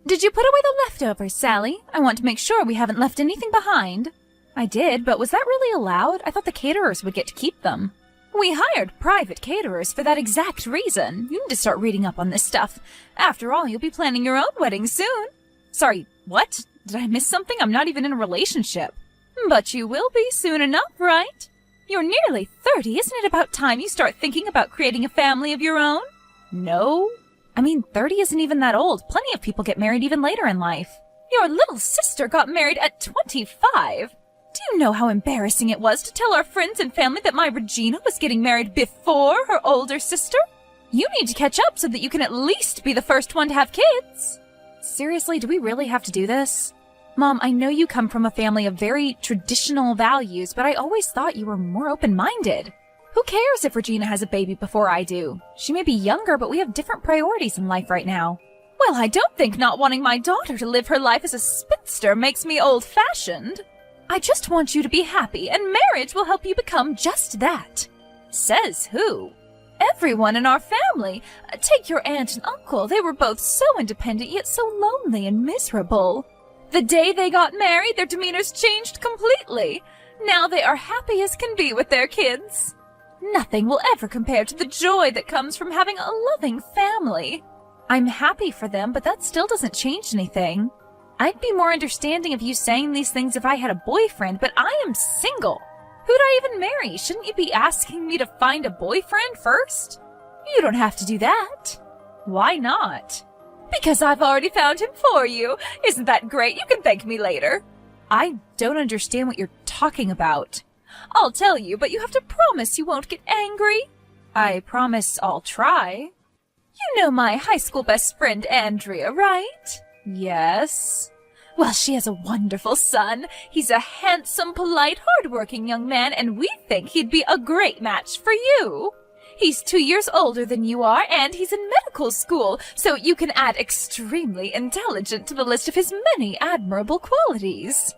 Did you put away the leftovers, Sally? I want to make sure we haven't left anything behind. I did, but was that really allowed? I thought the caterers would get to keep them. We hired private caterers for that exact reason. You need to start reading up on this stuff. After all, you'll be planning your own wedding soon. Sorry, what? Did I miss something? I'm not even in a relationship. But you will be soon enough, right? You're nearly 30. Isn't it about time you start thinking about creating a family of your own? No. 30 isn't even that old. Plenty of people get married even later in life. Your little sister got married at 25. Do you know how embarrassing it was to tell our friends and family that my Regina was getting married before her older sister? You need to catch up so that you can at least be the first one to have kids. Seriously, do we really have to do this? Mom, I know you come from a family of very traditional values, but I always thought you were more open-minded. Who cares if Regina has a baby before I do? She may be younger, but we have different priorities in life right now. Well, I don't think not wanting my daughter to live her life as a spinster makes me old-fashioned. I just want you to be happy, and marriage will help you become just that. Says who? Everyone in our family. Take your aunt and uncle. They were both so independent, yet so lonely and miserable. The day they got married, their demeanors changed completely. Now they are happy as can be with their kids. Nothing will ever compare to the joy that comes from having a loving family. I'm happy for them, but that still doesn't change anything. I'd be more understanding of you saying these things if I had a boyfriend, but I am single. Who'd I even marry? Shouldn't you be asking me to find a boyfriend first? You don't have to do that. Why not? Because I've already found him for you. Isn't that great? You can thank me later. I don't understand what you're talking about. I'll tell you, but you have to promise you won't get angry. I promise I'll try. You know my high school best friend Andrea, right? Yes. Well, she has a wonderful son. He's a handsome, polite, hard-working young man, and we think he'd be a great match for you. He's 2 years older than you are, and he's in medical school, so you can add extremely intelligent to the list of his many admirable qualities.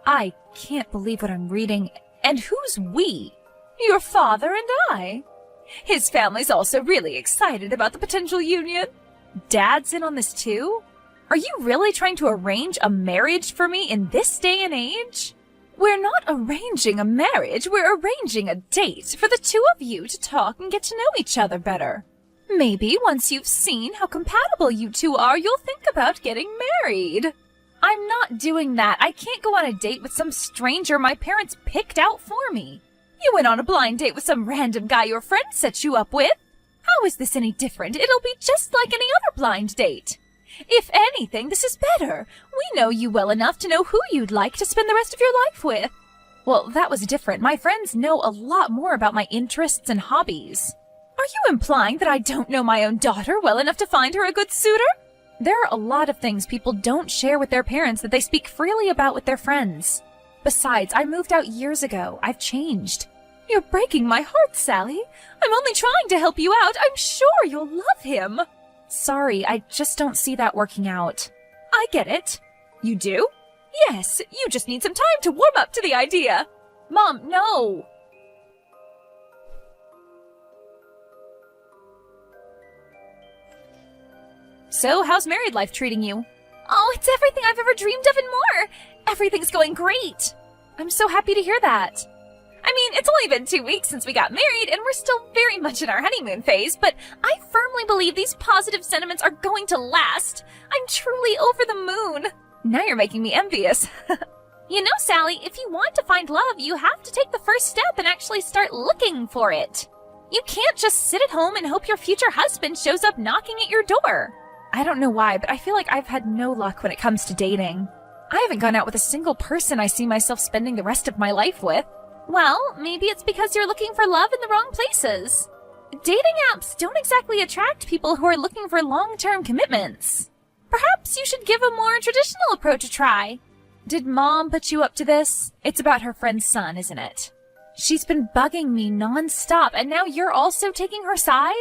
I can't believe what I'm reading. And who's we? Your father and I. His family's also really excited about the potential union. Dad's in on this too? Are you really trying to arrange a marriage for me in this day and age? We're not arranging a marriage, we're arranging a date for the two of you to talk and get to know each other better. Maybe once you've seen how compatible you two are, you'll think about getting married. I'm not doing that. I can't go on a date with some stranger my parents picked out for me. You went on a blind date with some random guy your friend set you up with. How is this any different? It'll be just like any other blind date. If anything, this is better. We know you well enough to know who you'd like to spend the rest of your life with. Well, that was different. My friends know a lot more about my interests and hobbies. Are you implying that I don't know my own daughter well enough to find her a good suitor? There are a lot of things people don't share with their parents that they speak freely about with their friends. Besides, I moved out years ago. I've changed. You're breaking my heart, Sally. I'm only trying to help you out. I'm sure you'll love him. Sorry, I just don't see that working out. I get it. You do? Yes, you just need some time to warm up to the idea. Mom, no. So, how's married life treating you? Oh, it's everything I've ever dreamed of and more. Everything's going great. I'm so happy to hear that. I mean, it's only been 2 weeks since we got married, and we're still very much in our honeymoon phase, but I firmly believe these positive sentiments are going to last. I'm truly over the moon. Now you're making me envious. You know, Sally, if you want to find love, you have to take the first step and actually start looking for it. You can't just sit at home and hope your future husband shows up knocking at your door. I don't know why, but I feel like I've had no luck when it comes to dating. I haven't gone out with a single person I see myself spending the rest of my life with. Well, maybe it's because you're looking for love in the wrong places. Dating apps don't exactly attract people who are looking for long-term commitments. Perhaps you should give a more traditional approach a try. Did Mom put you up to this? It's about her friend's son, isn't it? She's been bugging me non-stop, and now you're also taking her side?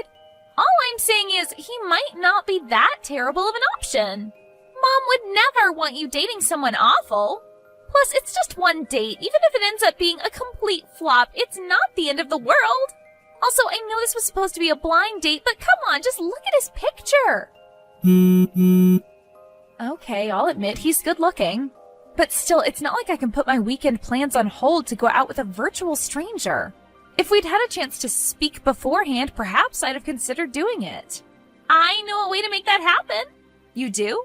All I'm saying is he might not be that terrible of an option. Mom would never want you dating someone awful. Plus, it's just one date. Even if it ends up being a complete flop, it's not the end of the world. Also, I know this was supposed to be a blind date, but come on, just look at his picture. Okay, I'll admit he's good looking. But still, it's not like I can put my weekend plans on hold to go out with a virtual stranger. If we'd had a chance to speak beforehand, perhaps I'd have considered doing it. I know a way to make that happen. You do?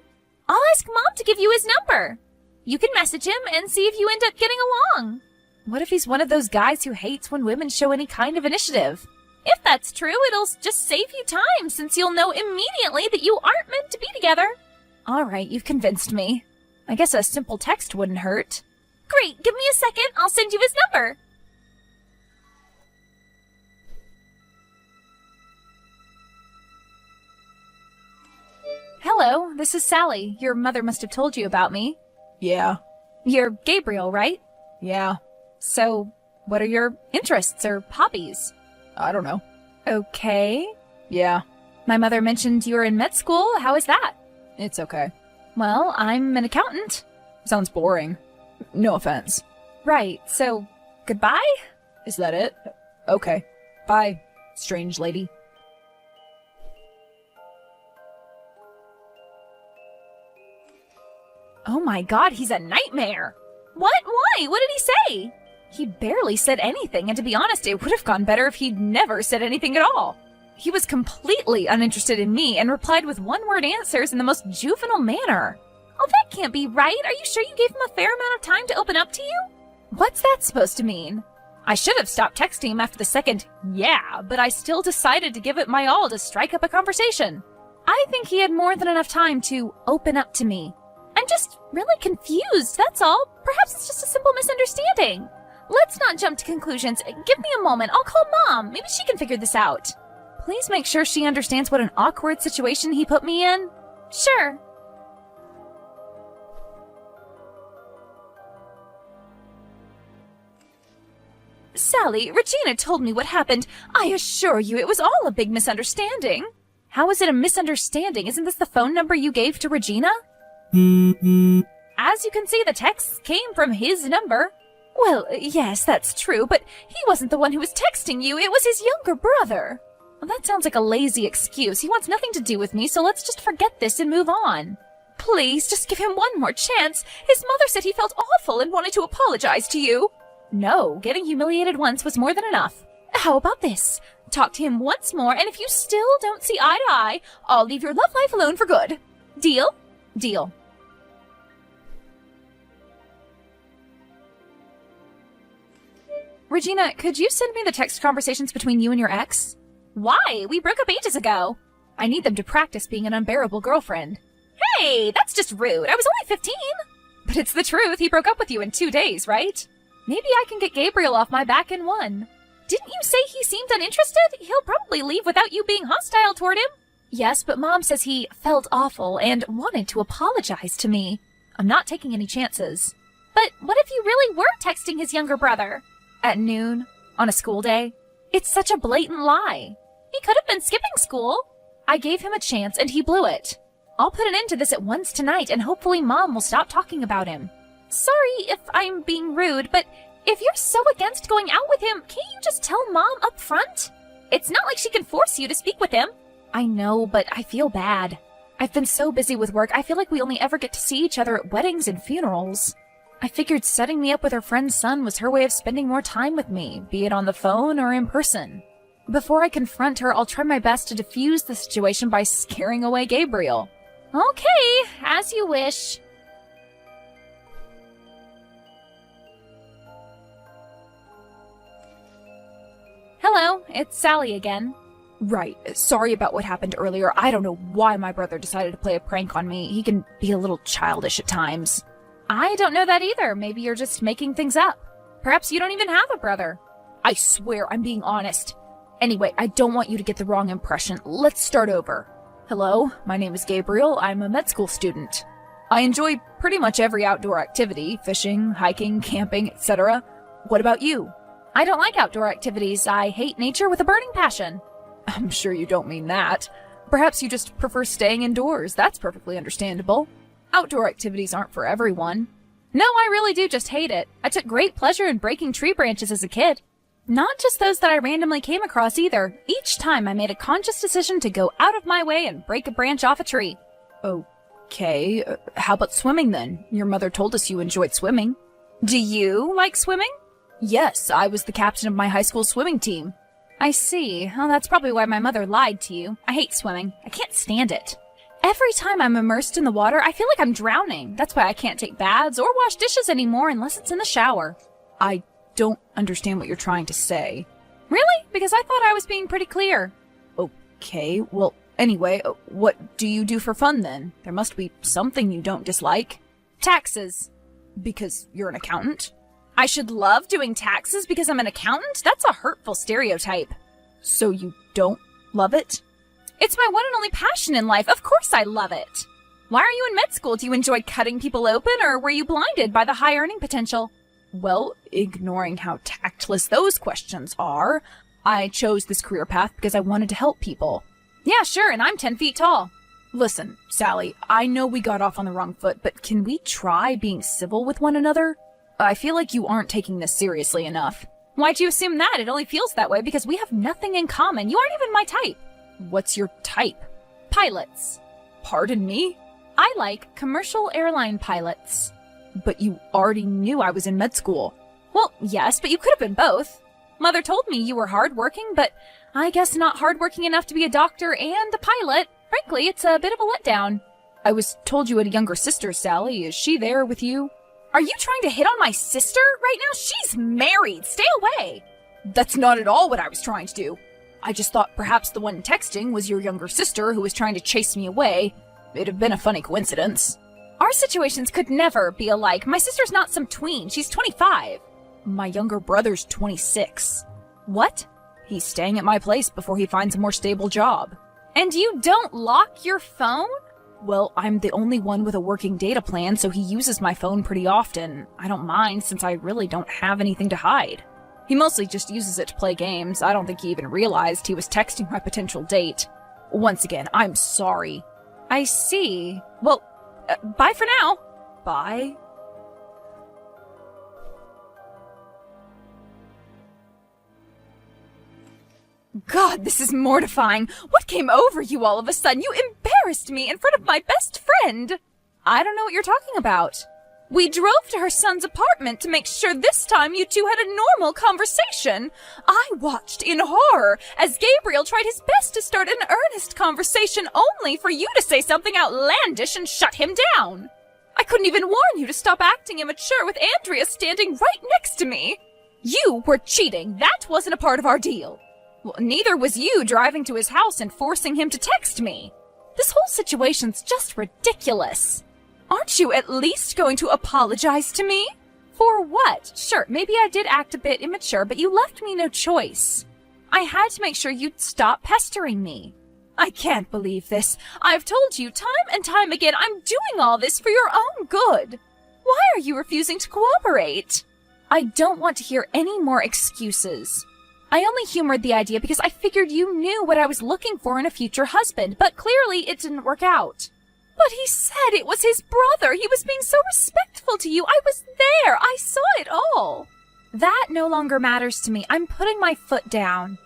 I'll ask Mom to give you his number. You can message him and see if you end up getting along. What if he's one of those guys who hates when women show any kind of initiative? If that's true, it'll just save you time since you'll know immediately that you aren't meant to be together. All right, you've convinced me. I guess a simple text wouldn't hurt. Great, give me a second. I'll send you his number. Hello, this is Sally. Your mother must have told you about me. Yeah. You're Gabriel, right? Yeah. So, what are your interests or hobbies? I don't know. Okay. Yeah. My mother mentioned you were in med school. How is that? It's okay. Well, I'm an accountant. Sounds boring. No offense. Right, so, goodbye? Is that it? Okay. Bye, strange lady. Oh my god, he's a nightmare! What? Why? What did he say? He barely said anything, and to be honest, it would have gone better if he'd never said anything at all. He was completely uninterested in me and replied with one-word answers in the most juvenile manner. Oh, that can't be right. Are you sure you gave him a fair amount of time to open up to you? What's that supposed to mean? I should have stopped texting him after the second yeah, but I still decided to give it my all to strike up a conversation. I think he had more than enough time to open up to me. I'm just really confused, that's all. Perhaps it's just a simple misunderstanding. Let's not jump to conclusions. Give me a moment. I'll call Mom. Maybe she can figure this out. Please make sure she understands what an awkward situation he put me in. Sure. Sally, Regina told me what happened. I assure you it was all a big misunderstanding. How is it a misunderstanding? Isn't this the phone number you gave to Regina? As you can see, the texts came from his number. Well, yes, that's true, but he wasn't the one who was texting you. It was his younger brother. Well, that sounds like a lazy excuse. He wants nothing to do with me, so let's just forget this and move on. Please, just give him one more chance. His mother said he felt awful and wanted to apologize to you. No, getting humiliated once was more than enough. How about this? Talk to him once more, and if you still don't see eye to eye, I'll leave your love life alone for good. Deal? Deal. Regina, could you send me the text conversations between you and your ex? Why? We broke up ages ago. I need them to practice being an unbearable girlfriend. Hey, that's just rude. I was only 15. But it's the truth. He broke up with you in 2 days, right? Maybe I can get Gabriel off my back in one. Didn't you say he seemed uninterested? He'll probably leave without you being hostile toward him. Yes, but Mom says he felt awful and wanted to apologize to me. I'm not taking any chances. But what if you really were texting his younger brother? At noon? On a school day? It's such a blatant lie. He could have been skipping school. I gave him a chance and he blew it. I'll put an end to this at once tonight and hopefully Mom will stop talking about him. Sorry if I'm being rude, but if you're so against going out with him, can't you just tell Mom up front? It's not like she can force you to speak with him. I know, but I feel bad. I've been so busy with work, I feel like we only ever get to see each other at weddings and funerals. I figured setting me up with her friend's son was her way of spending more time with me, be it on the phone or in person. Before I confront her, I'll try my best to defuse the situation by scaring away Gabriel. Okay, as you wish. Hello, it's Sally again. Right. Sorry about what happened earlier. I don't know why my brother decided to play a prank on me. He can be a little childish at times. I don't know that either. Maybe you're just making things up. Perhaps you don't even have a brother. I swear I'm being honest. Anyway, I don't want you to get the wrong impression. Let's start over. Hello, my name is Gabriel. I'm a med school student. I enjoy pretty much every outdoor activity, fishing, hiking, camping, etc. What about you? I don't like outdoor activities. I hate nature with a burning passion. I'm sure you don't mean that. Perhaps you just prefer staying indoors. That's perfectly understandable. Outdoor activities aren't for everyone. No, I really do just hate it. I took great pleasure in breaking tree branches as a kid. Not just those that I randomly came across either. Each time I made a conscious decision to go out of my way and break a branch off a tree. Okay, how about swimming then? Your mother told us you enjoyed swimming. Do you like swimming? Yes, I was the captain of my high school swimming team. I see. Well, that's probably why my mother lied to you. I hate swimming. I can't stand it. Every time I'm immersed in the water, I feel like I'm drowning. That's why I can't take baths or wash dishes anymore unless it's in the shower. I don't understand what you're trying to say. Really? Because I thought I was being pretty clear. Okay, well, anyway, what do you do for fun then? There must be something you don't dislike. Taxes. Because you're an accountant? I should love doing taxes because I'm an accountant? That's a hurtful stereotype. So you don't love it? It's my one and only passion in life. Of course I love it. Why are you in med school? Do you enjoy cutting people open, or were you blinded by the high earning potential? Well, ignoring how tactless those questions are, I chose this career path because I wanted to help people. Yeah, sure, and I'm 10 feet tall. Listen, Sally, I know we got off on the wrong foot, but can we try being civil with one another? I feel like you aren't taking this seriously enough. Why'd you assume that? It only feels that way because we have nothing in common. You aren't even my type. What's your type? Pilots. Pardon me? I like commercial airline pilots. But you already knew I was in med school. Well, yes, but you could have been both. Mother told me you were hardworking, but I guess not hardworking enough to be a doctor and a pilot. Frankly, it's a bit of a letdown. I was told you had a younger sister, Sally. Is she there with you? Are you trying to hit on my sister right now? She's married. Stay away. That's not at all what I was trying to do. I just thought perhaps the one texting was your younger sister who was trying to chase me away. It'd have been a funny coincidence. Our situations could never be alike. My sister's not some tween. She's 25. My younger brother's 26. What? He's staying at my place before he finds a more stable job. And you don't lock your phone? Well, I'm the only one with a working data plan, so he uses my phone pretty often. I don't mind, since I really don't have anything to hide. He mostly just uses it to play games. I don't think he even realized he was texting my potential date. Once again, I'm sorry. I see. Well, bye for now. Bye? God, this is mortifying. What came over you all of a sudden? You embarrassed me in front of my best friend. I don't know what you're talking about. We drove to her son's apartment to make sure this time you two had a normal conversation. I watched in horror as Gabriel tried his best to start an earnest conversation only for you to say something outlandish and shut him down. I couldn't even warn you to stop acting immature with Andrea standing right next to me. You were cheating. That wasn't a part of our deal. Well, neither was you driving to his house and forcing him to text me. This whole situation's just ridiculous. Aren't you at least going to apologize to me? For what? Sure, maybe I did act a bit immature, but you left me no choice. I had to make sure you'd stop pestering me. I can't believe this. I've told you time and time again I'm doing all this for your own good. Why are you refusing to cooperate? I don't want to hear any more excuses. I only humored the idea because I figured you knew what I was looking for in a future husband, but clearly it didn't work out. But he said it was his brother. He was being so respectful to you. I was there. I saw it all. That no longer matters to me. I'm putting my foot down.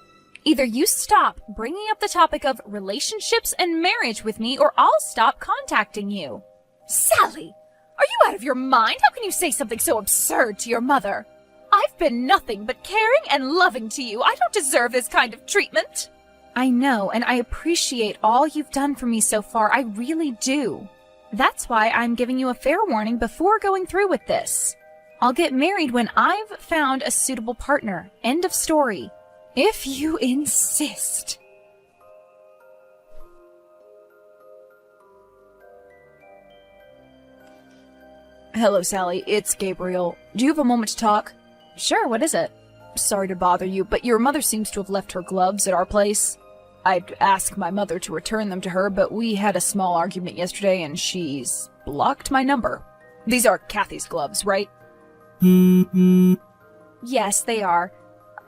Either you stop bringing up the topic of relationships and marriage with me, or I'll stop contacting you. Sally, are you out of your mind? How can you say something so absurd to your mother? I've been nothing but caring and loving to you. I don't deserve this kind of treatment. I know, and I appreciate all you've done for me so far. I really do. That's why I'm giving you a fair warning before going through with this. I'll get married when I've found a suitable partner. End of story. If you insist. Hello, Sally. It's Gabriel. Do you have a moment to talk? Sure, what is it? Sorry to bother you, but your mother seems to have left her gloves at our place. I'd ask my mother to return them to her, but we had a small argument yesterday and she's blocked my number. These are Kathy's gloves, right? Yes, they are.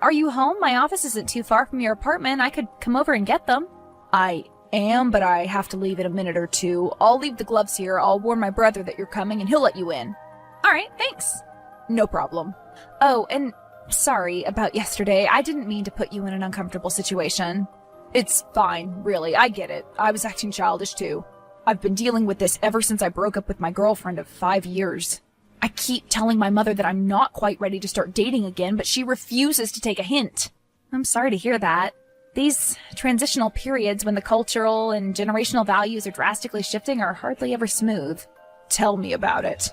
Are you home? My office isn't too far from your apartment. I could come over and get them. I am, but I have to leave in a minute or two. I'll leave the gloves here. I'll warn my brother that you're coming and he'll let you in. All right, thanks. No problem. Oh, and sorry about yesterday. I didn't mean to put you in an uncomfortable situation. It's fine, really. I get it. I was acting childish too. I've been dealing with this ever since I broke up with my girlfriend of 5 years. I keep telling my mother that I'm not quite ready to start dating again, but she refuses to take a hint. I'm sorry to hear that. These transitional periods when the cultural and generational values are drastically shifting are hardly ever smooth. Tell me about it.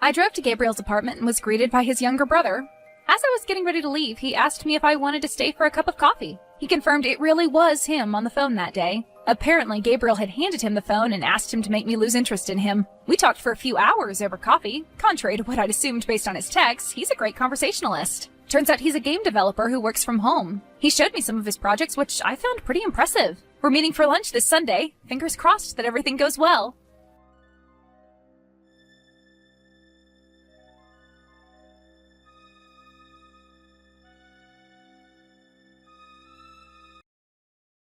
I drove to Gabriel's apartment and was greeted by his younger brother. As I was getting ready to leave, he asked me if I wanted to stay for a cup of coffee. He confirmed it really was him on the phone that day. Apparently, Gabriel had handed him the phone and asked him to make me lose interest in him. We talked for a few hours over coffee. Contrary to what I'd assumed based on his text, he's a great conversationalist. Turns out he's a game developer who works from home. He showed me some of his projects, which I found pretty impressive. We're meeting for lunch this Sunday. Fingers crossed that everything goes well.